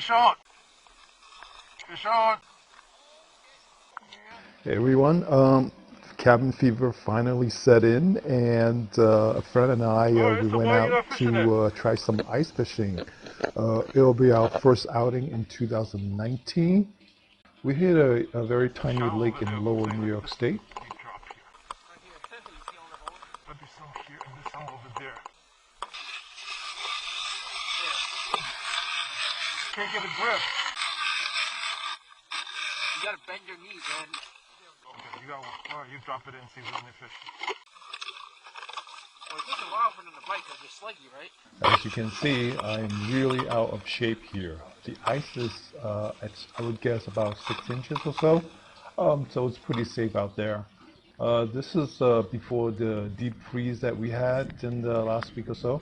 Ishore! Ishore! Hey everyone, cabin fever finally set in, and a friend and I we went out to try some ice fishing. It'll be our first outing in 2019. We hit a very tiny lake in lower New York State. There'll be some here and there's some over there. Can't get a grip. You gotta bend your knees, man. Okay, you drop it in and see if there's any fish. Well, it takes a while for them to bite because they're sluggy, right? As you can see, I'm really out of shape here. The ice is, I would guess, about 6 inches or so, so it's pretty safe out there. This is before the deep freeze that we had in the last week or so.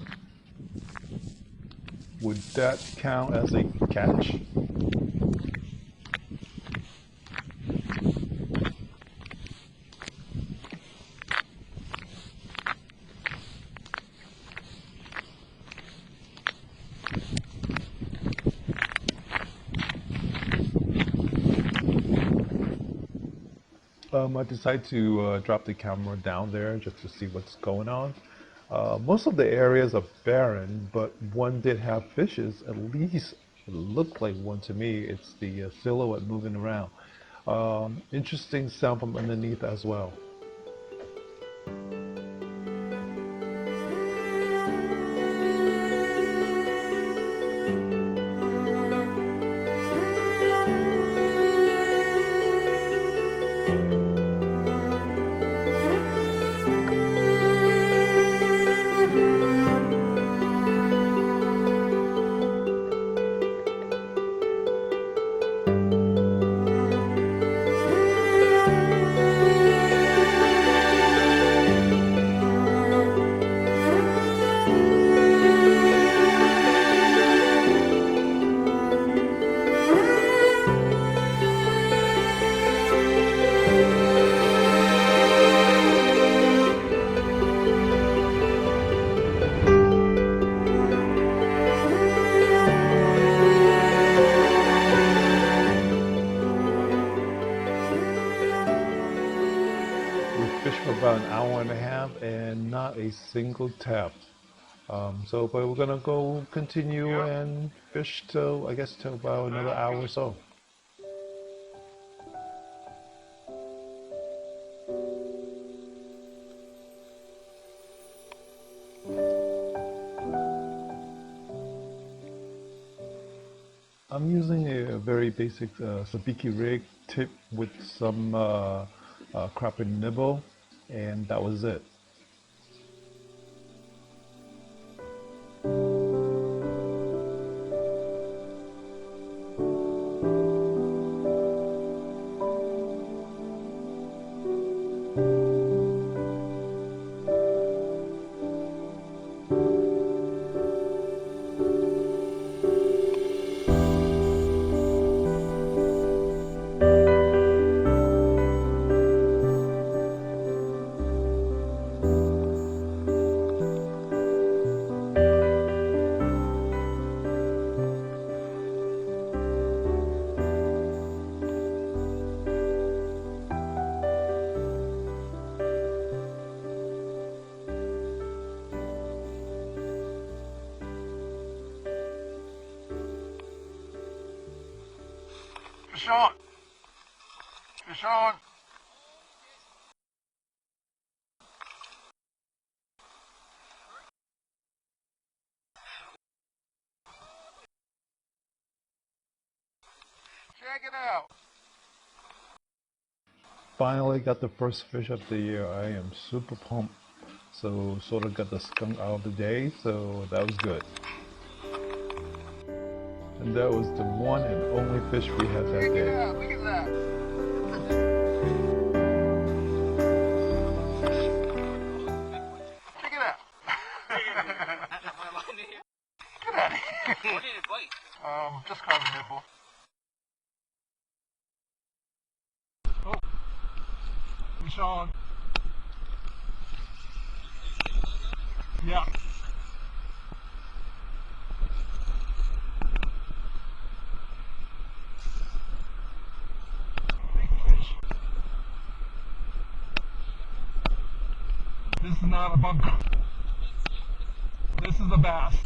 Would that count as a catch? I decided to drop the camera down there just to see what's going on. Most of the areas are barren, but one did have fishes. At least it looked like one to me. It's the silhouette moving around. Interesting sound from underneath as well. For about an hour and a half and not a single tap. But we're gonna go continue and fish till, I guess, till about another hour or so. I'm using a very basic sabiki rig tip with some crappie nibble, and that was it. Fish on! Fish on! Check it out! Finally got the first fish of the year. I am super pumped. So sort of got the skunk out of the day, so that was good. And that was the one and only fish we had that day. Look at that! Check it out! Get out of here! What did it bite? Just caught a nibble. Oh! Fish on! Yeah. not a bunker. This is the bass.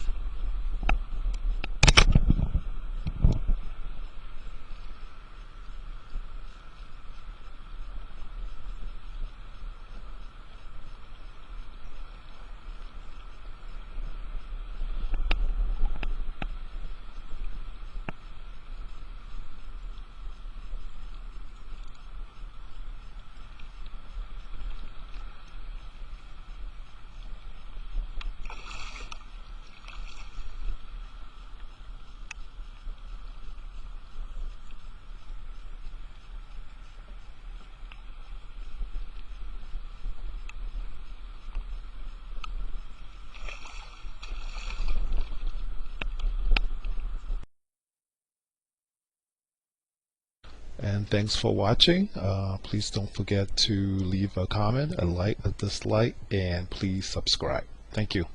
And thanks for watching. Please don't forget to leave a comment, a like, a dislike, and please subscribe. Thank you.